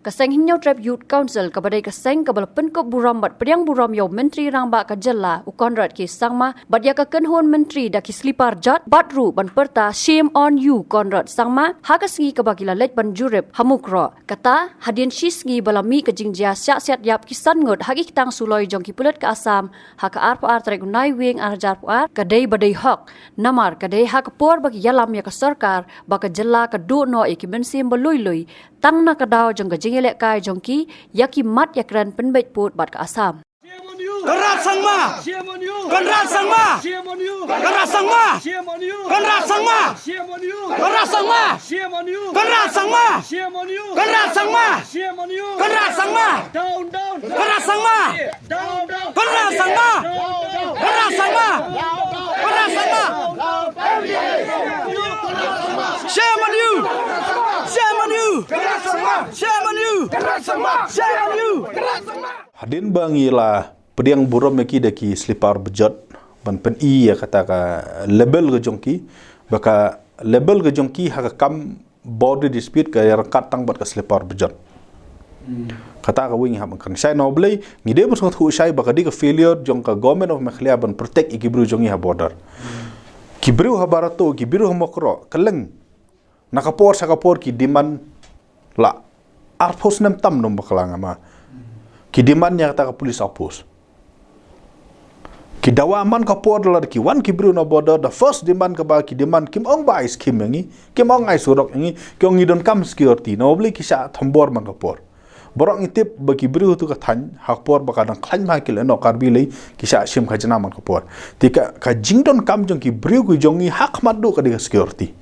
Kaseng hinyau trap youth council kabadai kaseng kabalapan ko buram bat pediang buram yau menteri rangba kajalla ukonrat ki sangma bat ya kakenhon menteri daki slipar jat batru ban perta shame on you konrat sangma hagasngi kabagila lej ban jurep hamukro kata hadien shisngi balami kajingjia siat yap kisan ngot hagi kitang suloi jong ki pulet ka asam haka arpa trek nai wing arjar puar kadai badai hok namar kadai hak por bagi yalam ya ka sarkar baka jalla ka do no ekimensim balui tang na kadao jong gajingilek kai jongki yaki mat yakran penbait put bat ka asam Kerat sangma, kerat sangma, kerat sangma, kerat sangma, kerat sangma, kerat sangma, kerat sangma, kerat sangma, kerat sangma, kerat sangma, kerat sangma, kerat sangma. Shame on you, shame on you, shame on you, shame on you. Hadin bangilah pediang buram meki daki slipar bejot ban pen ya kata ka label ke jongki baka label ke jongki haka kam body dispute ka rangkat tang bat ka slipar bejot kata ka wing ham kan sai no blai ngide bus thu sai baka di ka failure jong ka government of Meghalaya ban protect ikibru jongi ha border kibru ha barato kibru ha mokro kaleng nakapor sakapor ki demand la arpos nem tam nom bakalang ama ki demand nya kata ka police outpost ki dawa man ka por la ki wan ki bru no border the first demand ka ba ki demand kim ong ba is kim ngi kim ong ai surok ngi kyong idon kam security no bli ki sa thambor man ka por borok itip ba ki bru tu ka than hak por ba ka dang khan ma ki le no kar bi le ki sa sim khajna man ka por ti ka jingdon kam jong ki bru ku jongi hak madu ka di security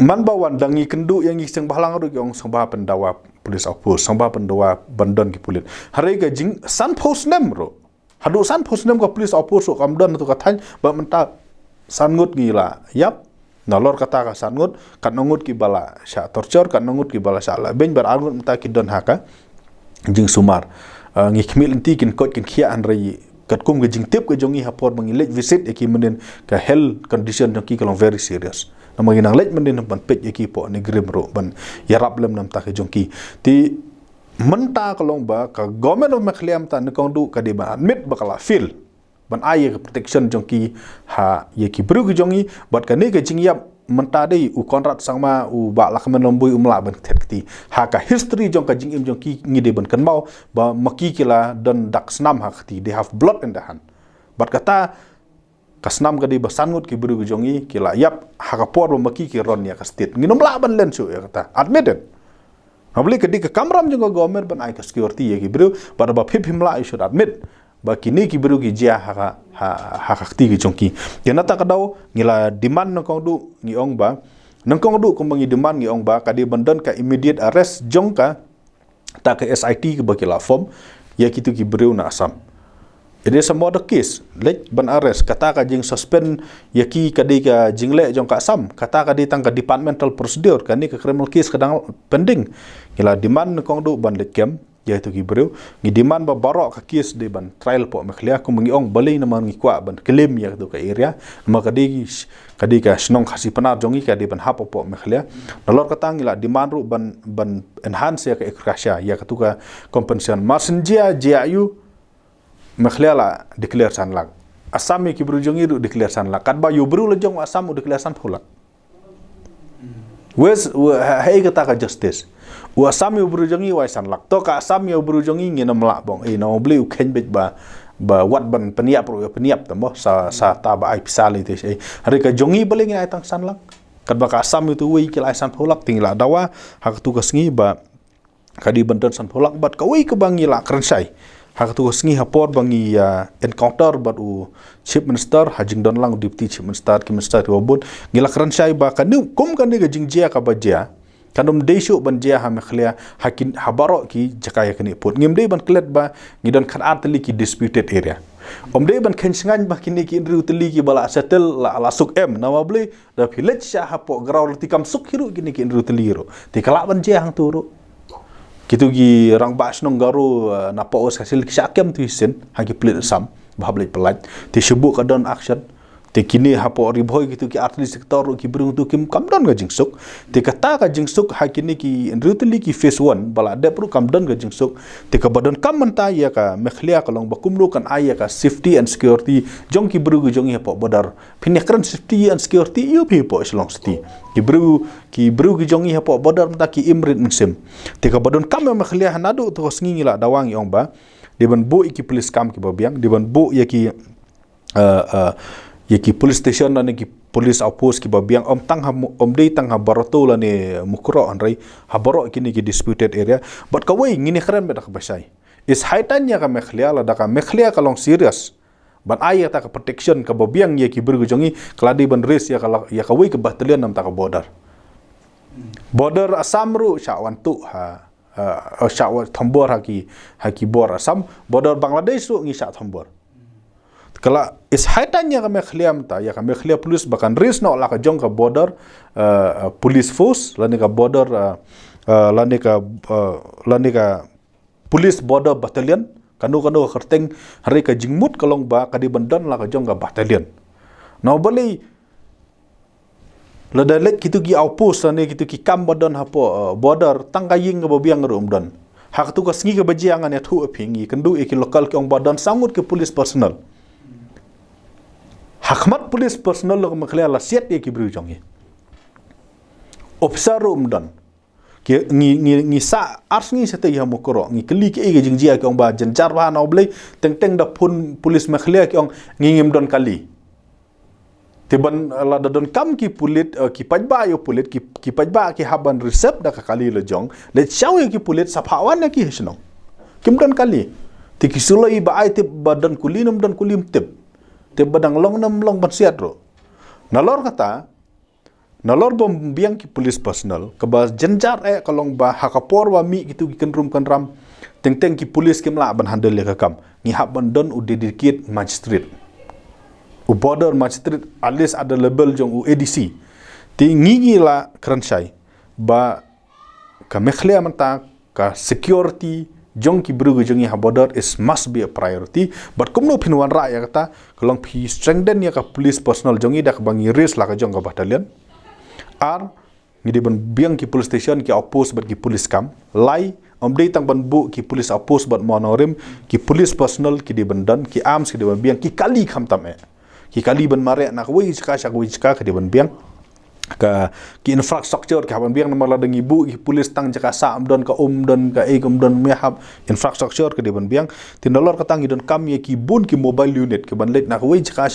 man ba wan dangi kendu yang iseng bahlang ru yong sangba pendawa police outpost sangba pendawa bandon ki pulit hari ka jing san post nem ro hadu san post nem ka police outpost ro kamdon tu ka than ba menta san ngut gila yap nalor kata ka san ngut kan ngut ki bala sha torture kan ngut ki bala sha la ben bar argut menta ki don haka jing sumar ngi khmil inti kin kot kin khia an rai kat kum ge jing tip ke jongi hapor bangi lej visit eki menen ka health condition jong ki kalong very serious nama ginang lej menen ban pet eki po ni grim ro ban yarap lem nam ta ke jongki ti menta kalong ba ka government of Meghalaya ta nekong du ka di ban admit bakala feel ban aye protection jongki ha ye ki bru ke jongi bat ka ne ke jing yap menta dei u kontrat sangma u ba lak men lombui umla ban thetki ha ka history jong ka jing im jongki ngide ban kan mau ba maki kila don dak snam hakti they have blood in the hand bat kata kasnam ka di basangut ki bru ke jongi kila yap ha ka por ba maki ki ron ya ka state nginom la ban len su ya kata admitted habli ka di ka kamram jong government ban ai ka security ye ki bru ba ba phip himla I should admit ba kini ki bru ki jia ha ti ki jongki kenata ka daw ngila demand no kong du ngi ong ba nang kong du ko mangi demand ngi ong ba ka di bandon ka immediate arrest jong ka ta ka SIT ki ba kila form ya kitu ki bru na asam it is a murder case lej ban arrest kata ka jing suspend ya ki ka di ka jingle jong ka asam kata ka di tang ka departmental procedure ka ni ka criminal case kadang pending ngila demand no kong du ban lej kem ya itu ki bru ngi demand ba barok ka case de ban trial po Meghalaya ko mangi ong balai na man ngi kwa ban claim ya tu ka area ma ka di ka snong khasi panar jongi ka di ban hapo po Meghalaya nalor ka tangila demand ru ban enhance ya ka ekrasya ya ka tu ka compensation marsenjia jiayu Meghalaya la declare sanlak asam ki bru jongi ru declare sanlak kat ba yu bru le jong asam u declare san phulak wes hai kata ka justice u asam yu bru jongi wai sanlak to ka asam yu bru jongi ngi nam la bong no bli u ken bet ba wat ban peniap ro peniap tamo sa ta ba ai pisali te sei hari ka jongi beli ngi ai tang sanlak kat ba ka asam itu wi kila san phulak tingla dawa hak tu ka sngi ba kadi banten san phulak bat ka wi ka bangi la krensai hak tu sngi hapor bangi encounter bat u chief minister hajing don lang deputy chief minister ki minister robot ngila krensai ba ka nu kum kan ni ga jingjia ka ba jia kanum desu ban jia ha Meghalaya hakin habaro ki jakaya kini put ngimde ban klet ba ngidon kan atli ki disputed area omde ban khensingan ba kini ki indri utli ki bala settle la suk em nama ble da village sha hapo graw tikam suk hiru kini ki indri utli ro tikala ban jia hang turu kitu gi rang bas nong garu na paus hasil ki sakem tu hisen hagi plit sam bahablej pelat ti shubu ka don action Te kini hapo riboy gitu ki artis sektor ki berung tu kim kamdon ga jingsuk. Te kata ka jingsuk ha kini ki rutli ki phase 1 bala de pro kamdon ga jingsuk. Te ka badon kam menta ya ka mekhlia kalong bakumlu kan aya ka safety and security jong ki berung jong hapo bodar. Pinekran safety and security yo pi po selong sti. Ki berung ki jong hapo bodar menta ki imrit musim. Te ka badon kam mekhlia hanadu to sngi la dawang yong ba. Di ban bu iki police kam ki babiang di ban bu ya ki ki police station na ki police outpost ki babiang om dei tang ha barato la ne mukro anrai ha baro kini ki disputed area but ka wei ngini khran be dak basai is haitan ya ka mekhlia la da ka mekhlia ka long serious ban aya ta ka protection ka babiang ye ki burgu jongi kladi ban res ya ka wei ka battalion nam ta ka border asamru syawan tu syawan thambor ha ki bor asam border bangladesh ru ngi syak thambor kala is haitannya kami khliam ta ya kami khlia police bahkan ris no la ka jong ka border police force lani ka border lani ka police border battalion kanu kherteng hari ka jingmut kalong ba kadi bandan la ka jong ka battalion no bali la dalet kitu ki outpost lani kitu ki kam badan hapo border tangkaying ka babiang rumdan hak tu ka sngi ka bajiangan ya thu apingi kendu ki lokal ki ong badan sangut ke police personnel Hakmat polis personal lo kemaklia la siat ye ki berujong ye. Officer umdan. Ki ngi sa ars ngi sete ya mokoro ngi keli ki ege jingjia ki ong ba jenjar ba na oblei teng da pun polis maklia ki ong ngingim don kali. Tiban la da don kam ki pulit ki pajba yo pulit ki pajba ki haban resep da ka kali le jong le chaw ye ki pulit sapawan ya ki hisnong. Kim don kali. Ti ki sulai ba ai tip badan kulinum don kulim tip. Te badang long bansiat ro. Nalor bom biang ki police personal ke ba jenjar kalong ba hakapor wa mi gitu ki kenram teng ki police ki mla ban handle le kam ngi hab ban don u dedicate magistrate u border magistrate alis ada label jong u ADC ti ngi la kranchai ba ka mekhlia manta ka security jong ki brugu jong ha border is must be a priority but kumno pinwan ra ya kata kalong pi strengthen ya ka police personnel jong ida ka bangi res la ka jong ka battalion ar ngidi ban biang ki police station ki outpost bat ki police kam lai omdei tang ban bu ki police outpost bat monorim ki police personnel ki di bandan ki arms ki di ban biang ki kali kham tam ki kali ban mare na ko wi ka di ban biang ka ki infrastructure ka ban biang namala dangi bu ki police tang jaka sa don ka don ka don mehab infrastructure ka di ban biang tindolor ka tangi don kam ye ki bun ki mobile unit ke ban let na ko jaka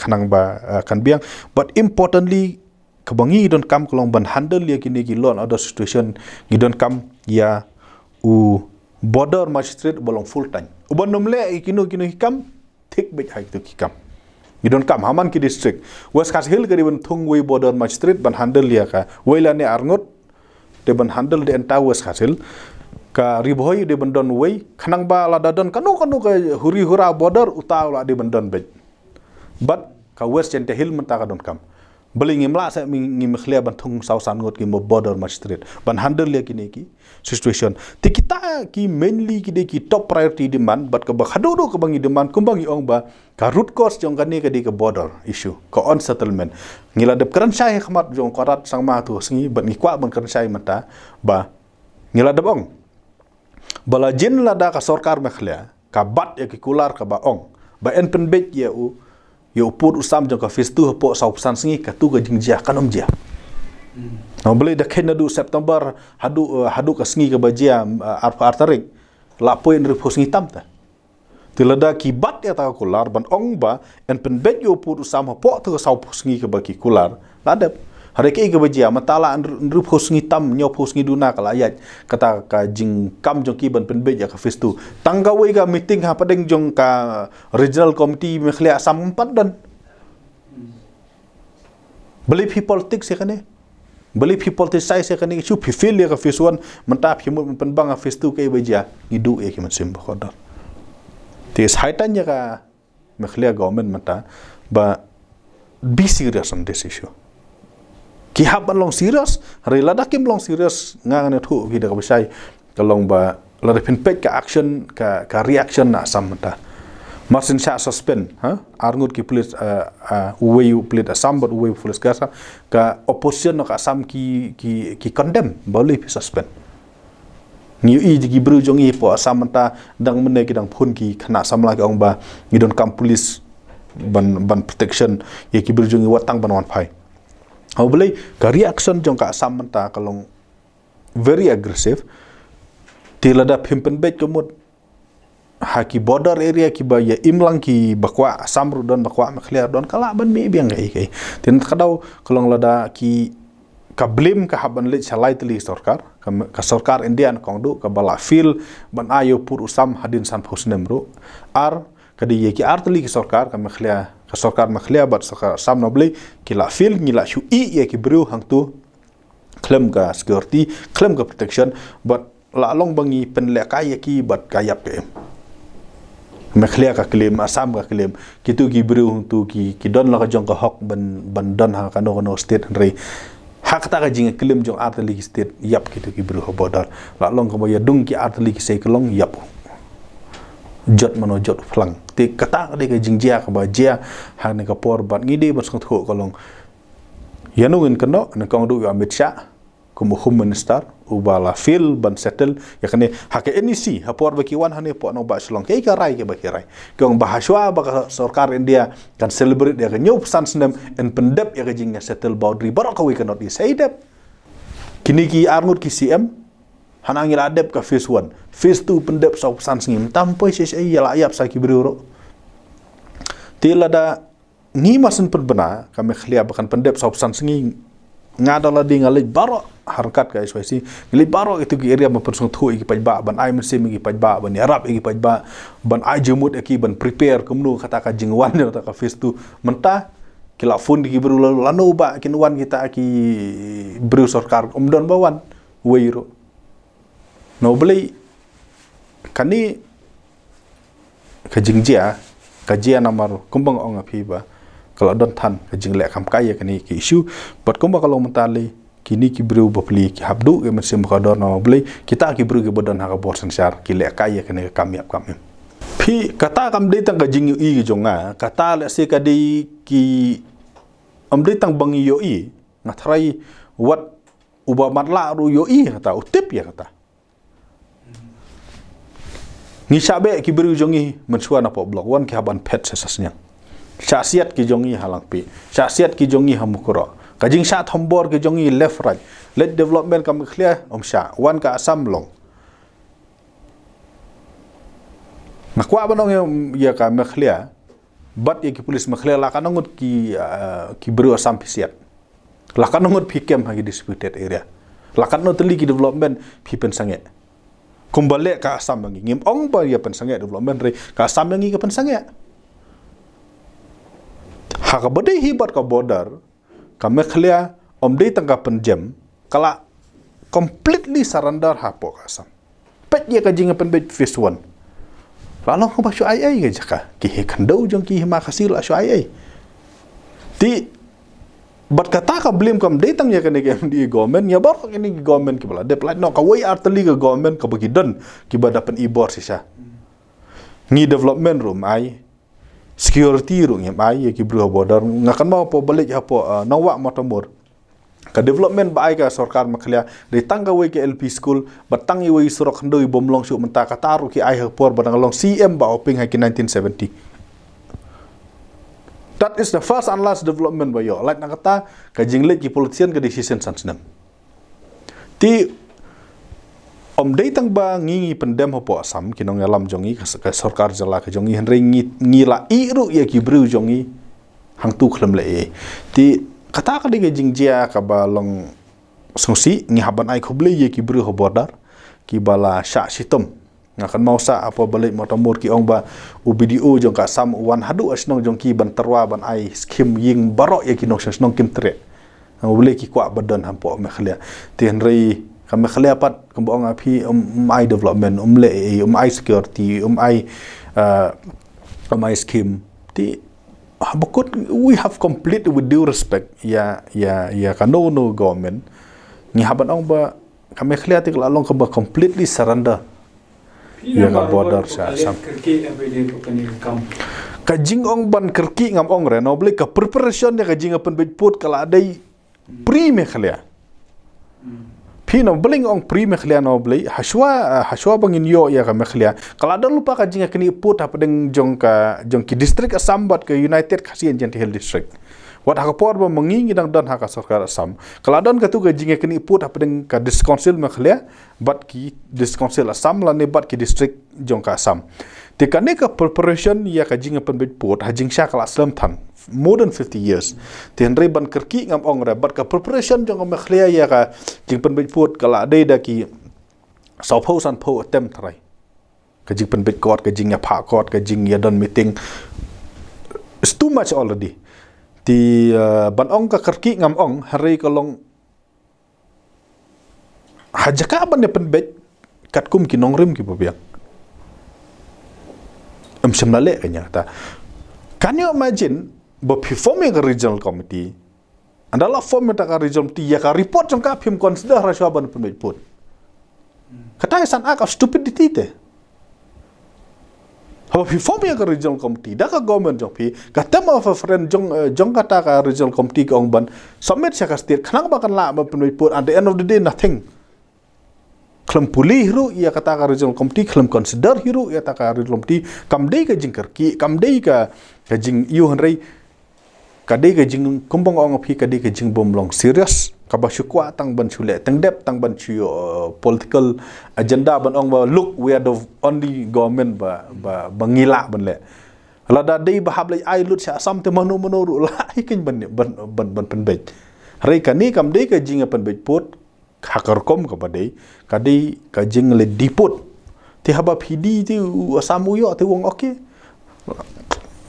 khanang ba kan biang but importantly ka bangi don kam kolong ban handle ye kini ki law and order situation gi don kam ya u border magistrate bolong full time uban nomle kino kam thik be hai to ki kam You don't come haman ki district West Khas Hill kari ban thung way border magistrate ban handle ya ka waila ne arngot de ban handle de entire West Khas Hill ka riboy de ban don way khanang ba la dadon kanu ka huri hura border uta la de ban don bet but ka West Jente Hill menta ka don kam beli ngimla sa ngi mekhlia ban thung sausan ngot ki mo border magistrate ban handle ya kini ki situation ti kita ki mainly ki de ki top priority demand but ka bakhadu ka bangi demand kumbangi ong ba ka root cause jong kani ka di ka border issue ka on settlement ngila de kran sai khmat jong korat sang ma tu singi ban ngi kwa ban kran sai mata ba ngila de ong bala jin la da ka sarkar mekhlia ka bat ya ki kular ka ba ong ba en pen bet ya u yo put usam jong ka phase 2 po sau san singi ka tu ga jingjia kanom jia no boleh dah kena du September hadu ka singi ka bajia artarik la poin repos ngi tamta tilada ki bat ya ta kular ban ong ba en pen bet yo put usam po tu sau singi ka baki kular ladap hari ke ka bajia matala repos ngi tam nyo pos ngi duna kala ayat kata ka jing kam jong ki ban pen bet ya ka phase 2 tangga we ka meeting ha padeng jong ka regional committee mekhlia asam 4 dan beli people politics ya kane beli people politics ya kane chu feel ya ka phase 1 mentap himu pen bang phase 2 ke bajia ngidu ya ki mansim khodar tis haitan ya ka mekhlia government mata ba be serious on this issue ki haban long serious rela dakim long serious ngangane thu ki da besai kalong ba la pin pet ka action ka reaction na samta Marsin sya suspend arngut ki police uwe police Assam but uwe police gasa ka opposition no ka Assam ki condemn boleh pi suspend ni ki bru jong po Assam ta dang mene ki dang phun ki khana samla ki ong ba ni don kam police ban protection ye ki bru jong watang ban wan phai au boleh ka reaction jong ka Assam ta kalong very aggressive tilada pimpen bet komut haki border area ki ba ya imlang ki bakwa Assam don bakwa makhlea don kala ban me biang kai tin kadau kolong lada ki ka blame ka haban le chalai tli sarkar ka sarkar Indian kongdu ka bala fil ban ayo pur usam hadin san phosnem ro ar kadi ye ki artli ki sarkar ka makhlea ka sarkar makhlea bat sarkar Assam noble ki la fil ni la shu i ye ki bru hang tu claim ka security claim ka protection but la long bangi pen le kai ki bat kayap ke Makhlea ka claim Assam ka claim kitu ki bru tu ki don la ka jong ka hok ban don ha ka no state re hak ta ka jing claim jong artli ki state yap kitu ki bru border la long ka ya dung ki artli ki sei kelong yap jot mano jot flang ti kata ka de ka jing jia ka ba jia ha ne ka por ban ngi de ban sang tho kolong yanu ngin kano ne kong du Amit Shah como home minister ubala fil ban settle ya kane hake NEC hapor baki wan hane po no ba shlong ke ka rai ke baki rai kong bahaswa ba sarkar India kan celebrate ya nyu pesan snem en pendep ya jing settle boundary baraka we cannot say that kini ki arngut ki CM hanangil adep ka phase 1 phase 2 pendep sa pesan sngim tampoi se ya la yap sa ki bro tilada ngi masen perbena kami khlia bakan pendep sa pesan sngim ngada la ding alej baro harkat ka SYC ngeli baro itu ki area mempersong thu ki pajba ban ai mensi mi ki pajba ban arab ki pajba ban ai jemut ki ban prepare kumnu kata ka jingwan ta ka face tu menta kila fund ki bru lanu ba kinwan kita ki bru sarkar umdon bawan weiro no beli kani ka jingjia ka jia namar kumbang ong api ba kalau don tan kajing lek kam kaya kani ki issue but kumba kalau mentali kini ki bru bapli ki habdu ke mesim ka don no beli kita ki bru ke bodon ha ka borsan syar ki lek kaya kani kam yap kam pi kata kam de tang kajing i ki jonga kata le se ka de ki am de tang bang yo i ngathrai wat uba matla ru yo i kata utip ya kata ni sabe ki bru jongi mensuana po blok wan ki haban pet sesasnya syasiat ki jongi halang pi syasiat ki jongi hamukuro kajing sat hombor ki jongi left right let development kam clear sya wan ka Assam long makwa banong ya ka clear bat ya ki polis clear la kanongut ki bru Assam pisiat la kanongut pi kem hagi disputed area la kanongut teli ki development pi pensange kumbale ka Assam ngi ngim ong ba ya pensange development re ka Assam ngi ka pensange haka bade hibat ka border ka mekhlia omdei tangka penjem kala completely surrender hapo ka Assam pet ye ka jinga penbet phase 1 lalu ko ba shu ai ga jaka ki he khandau jong ki ma khasil shu ai ti bat kata ka blame kam dei tang ye ka ne di government ya bar ni government ki bala de plat no ka wei artli ka government ka bagi don ki ba dapat ibor sisa ni development room ai security ru ngem ai ki bru border ngakan mau po balik hapo nawa motomor ka development ba ai ka sarkar makhlia de tangga we ke LP school batangi we surok ndoi bomlong su menta ka taru ki ai hapor badang long CM ba oping ha ki 1970 that is the first and last development ba yo like nakata ka jinglet ki politician ka decision sansnam ti om dei tang ba ngi pendem hopo Assam kinong alam jongi ka sarkar jala ka jongi henry ngi la i ru ye ki bru jongi hang tu khlem le ti kata ka de jingjia ka ba long songsi ngi haban ai khoble ye ki bru ho border ki bala sha sitom ngakan mau sa apa balik motomor ki ong ba UBDO jong ka Assam wan hadu asnong jong ki ban terwa ban ai skim ying barok ye ki nong snong kim tre bole ki kwa badan hampo me khlia ti henry kami khlia pat kembang api ai development le ai security ai scheme ti habukut we have complete with due respect ya kano no government ni haban ong ba kami khlia ti lalong ka completely surrender ya ka border sa Assam ka jing ong ban kerki ngam ong re no bli ka preparation ya ka jing apan bej put kala adai pre me khlia phi no bling ong pre me khlia no bli haswa bangin yo ya ka me khlia kala dan lupa ka jing kini put apa deng jong ki district Assam bat ke United Khasian Jenti Hill District wat haka por ba mengingi dang dan haka sarkar Assam kala dan ka tu ka jing kini put apa deng ka discouncil me khlia bat ki discouncil Assam la ne bat ki district jong ka Assam tikane ka preparation ya ka jing apan bej put hajing sha kala Aslam than more than 50 years tenre ban kerki ngam ong ra bat ka preparation jong me khlia ya ka jing pan bej put kala dei da ki sau san po attempt trai ka jing pan bej court ka jing ya pha court ka jing ya don meeting it's too much already ti ban ong ka kerki ngam ong hari kalong hajaka ban ne pan bej kat kum ki nongrim ki bobiak semnale kanya ta can you imagine bo performing a regional committee adalah form ta ka regional committee ya ka report jong ka phim consider raswa ban pun put kata san act of stupidity te how performing a regional committee da ka government jong pi ka term of a friend jong kata ka regional committee ka ong ban submit sa ka state khnang ba kan la ban pun put at the end of the day nothing kelam pulih hiru ia kata ka regional committee kelam consider hiru ia kata ka regional committee kam dei ka jing kerki kam dei ka jing yu hanrei ka dei ka jing kumbang ong phi ka dei ka jing bom long serious ka ba shukwa tang ban chule tang dep tang ban chu political agenda ban ong ba look we are the only government ba ngila ban le lada dei ba hablai ai lut sha sam te manu ru la ai kin ban pen bej rei ka ni kam dei ka jing pen bej put hakar kom ka badai kadai ka jing le diput ti haba phidi ti Assam yo ti wong okay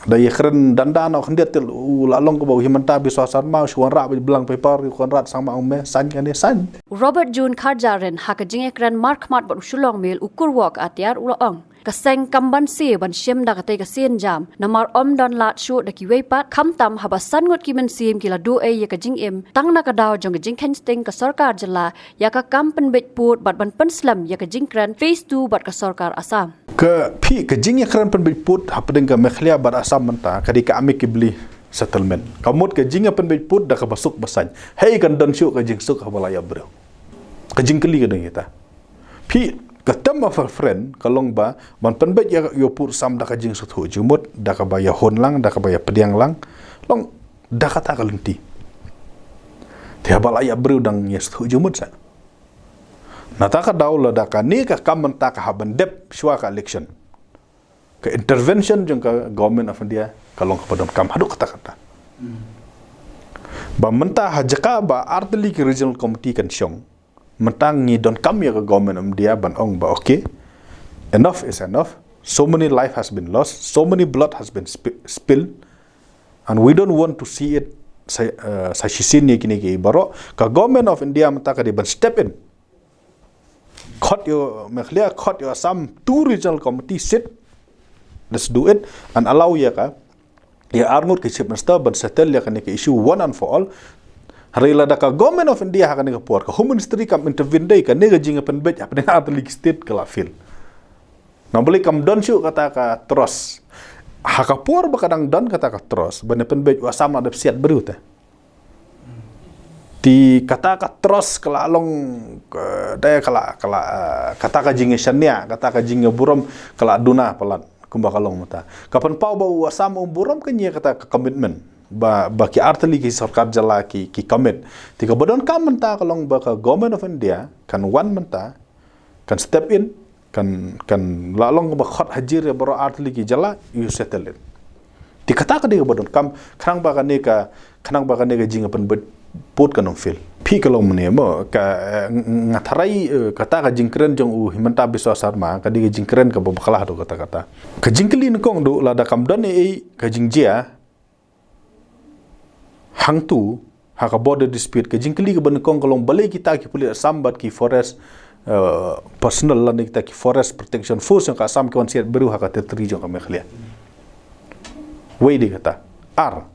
da ye khren dandan ok ndet la long ko bo himanta bi so san ma shwan ra bi blang paper kon rat sang ma me san kan san Robert June Kharjaren haka jing ekran mark mat ban shulong mel ukur wak atiar ulang kaseng kamban se ban shem da kate ka sen jam namar om don lat shu da ki weipat kham tam haba san ngot ki men sim ki la do e ya ka jing em tang na ka daw jong jing khen sting ka sarkar jala ya ka kam pen bej put bat ban pen slam ya ka jing kran phase 2 bat ka sarkar Assam ka phi ka jing ya kran pen bej put hapdeng ka mekhlia bat Assam manta ka di ka amicably settlement kamut ka jing pen bej put da ka basuk basan hey kan don shu ka jing suk habala ya bro ka jing kli ka deng ita phi katam of a friend kalong ba ban penbet ya yo pur sam da ka jing suthu jumut da ka ba ya hon lang da ka ba ya pediang lang long da ka ta kalunti te bala ya bru dang ya suthu jumut sa nata ka daula da ka ni ka kam ta ka haban dep shwa ka election ka intervention jong ka government of India kalong ka padam kam hadu kata ba menta hajaka ba artli ki regional committee kan syong mentang ni don't come here government dia ban ong ba okay enough is enough so many life has been lost so many blood has been spilled and we don't want to see it sa shisin ni kini ki baro ka government of India menta ka di ban step in cut your mekhlia cut your some two regional committee sit let's do it and allow ya ka ya arngut ki chief minister ban settle ya kan ki issue one and for all Harila da ka government of India haka nega puar ka home ministry kam intervene dai ka nega jinga pen bej apa nega atlik state kala fil na boleh kam don shu kata ka terus haka puar ba kadang don kata ka terus bane pen bej wasam ada siat beru ta ti kata ka terus kala long daya kala kata ka jinga shania kata ka jinga buram kala duna pelan kumba kalong mata kapan pau ba wasam buram kenya kata ka commitment ba ki artali ki sarkar jala ki commit tika bodon kam menta kalong ba ka government of India kan one menta kan step in kan lalong ba khat hajir ya baro artali ki jala you settle it tika ta ka de bodon kam khrang ba ka ne ka jinga pen put kanong fil phi kalong mne mo ka ngatharai kata ka jingkren jong u himanta biswa sarma ka de jingkren ka babakala do kata ka jingkli nkong do lada kam don e ka jingjia hang tu haka border dispute ke jingkli ke ban kong kalong balai kita ki pulit sambat ki forest personal lan kita ki forest protection force yang ka sam ki wan siat beru haka terteri jong ka mekhlia wei di kata ar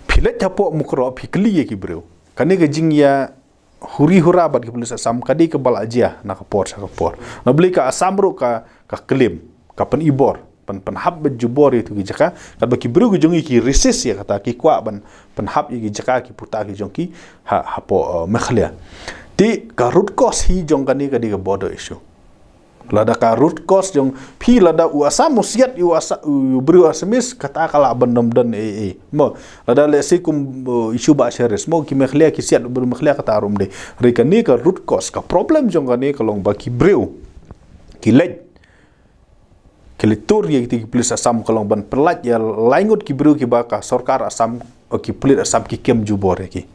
pilet japo mukro pikli ye ki beru kane ke jing ya huri-hura bat ki pulis Assam kadi ke bal ajia na kapor sa kapor na beli ka Assam ro ka kelim ka pen ibor pen hab jubor itu ki jaka kat ba ki bru ki jongi ki resist ya kata ki kwa ban pen hab ki jaka ki puta ki jongki hapo mekhlia ti ka root cause hi jong kani kadi ka border issue lada ka root cause jong pi lada u Assam musiat u bru Assamis kata kala bandom dan mo lada le se kum issue ba shares mo ki mekhlia ki siat bru mekhlia kata arum de rekani ka root cause ka problem jong kani kalong ba ki bru ki lej kelitur yang kita pulis Assam kalong ban pelat ya laingut ki bru ki ba ka sarkar Assam ki pulis Assam ki kem jubor ki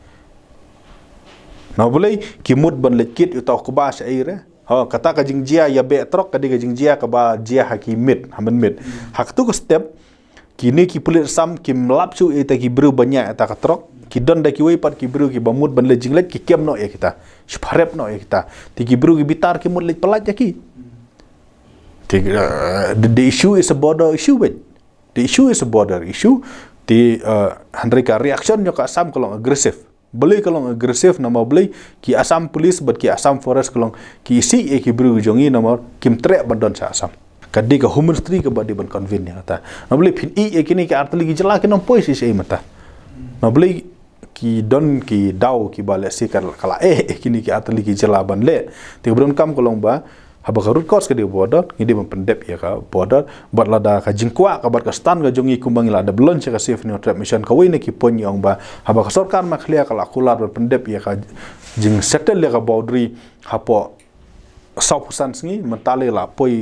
na boleh ki mud ban lekit utau ku ba syair kata ka jingjia ya be trok kadi ka jingjia ka ba jia hakimit hamen mit hak tu ko step kini ki pulit Assam ki mlapsu eta ki bru banyak eta ka trok ki don da ki wei pat ki bru ki bamut ban le jinglet ki kem no ya kita sparep no ya kita ti ki bru ki bitar ki mut le pelat ya ki the issue is a border issue the issue is a border issue ti handrika reaction yo ka Assam kalong agresif beli kalong agresif nama beli ki Assam police bat ki Assam forest kalong ki isi ki bru jongi nama kim trek bandon sa Assam kadi ka home ministry ka badi ban convene kata na beli pin kini ki artli ki jela ki nom poisi sei mata na beli ki don ki dau ki bale si kala kini ki artli ki jela ban le ti bron kam kalong ba haba ka root cause ka di border ngidi pendep ya ka border bat lada ka jingkwa ka bat ka stan ka jongi kumbang la da belon ka safe new trap mission ka wei ne ki pon yong ba haba ka sarkar ma khlia ka la kular bat pendep ya ka jing settle le ka boundary hapo saupusan sngi mentale la poi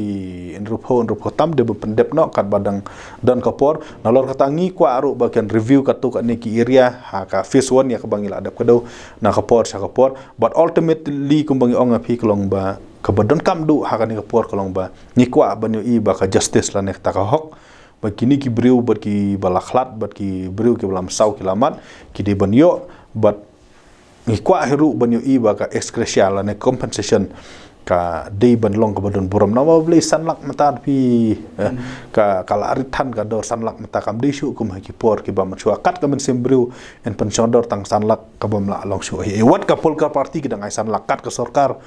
enrupo tam de pendep no kat badang dan kapor nalor katangi kwa aru bagian review katu ka ni ki area ha ka phase 1 ya ka bangila adap kado na kapor sa kapor but ultimately kumbangi ong api kelong ba kabadon kam du hakani kapor kolong ba ni kwa banyo i ba ka justice la nek ta ka hok ba kini ki breu bat ki balakhlat bat ki breu ki balam sau ki lamat ki de banyo bat ni kwa heru banyo i ba ka excretia la nek compensation ka de ban long kabadon buram na ba blai sanlak mata pi ka kala aritan ka dor sanlak mata kam de shu kum ha ki por ki ba machua kat ka men sembreu en pensiondor tang sanlak ka bam la long shu wat ka polka parti ki dang ai sanlak kat ka sarkar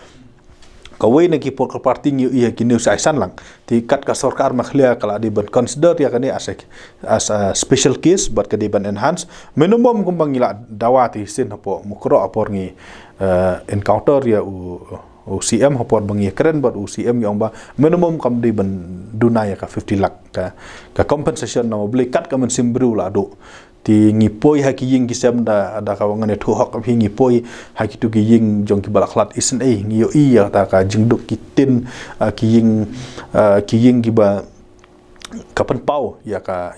kawai nak kipur ke parti ni ia kini usai sanlang ti kat ka sarkar makhlia kala di ban consider ya kani as a special case but kadi ban enhance minimum kumbang ila dawati sin hapo mukro apor ngi encounter ya UCM hapor bangi keren but UCM yang ba minimum kam di ban dunaya ka 50 lakh ka compensation na beli kat ka men simbru la do ti ngipoi haki ying kisam da kawangan itu hak hi ngipoi haki tu ki ying jong ki balaklat isen ngiyo iya ta ka jingduk kitin ki ying ki ba kapan pau ya ka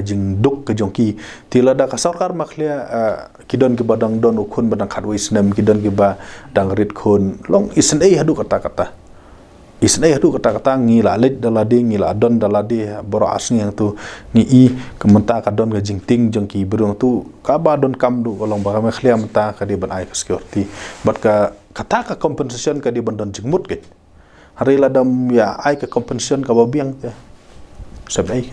jingduk ke jong ki tila da ka sarkar makhlia kidon ki badang don ukun badang khadwe isnem kidon ki ba dang rit khun long isen hadu kata isnai hadu kata-kata ngila led dalade ngila don dalade boro asni yang tu ni i kementa ka don ga jingting jongki burung tu ka ba don kam du kolong ba me khlia menta ka di ban ai security but ka kata ka compensation ka di ban don jingmut ke hari ladam ya ai ka compensation ka ba biang ya sabai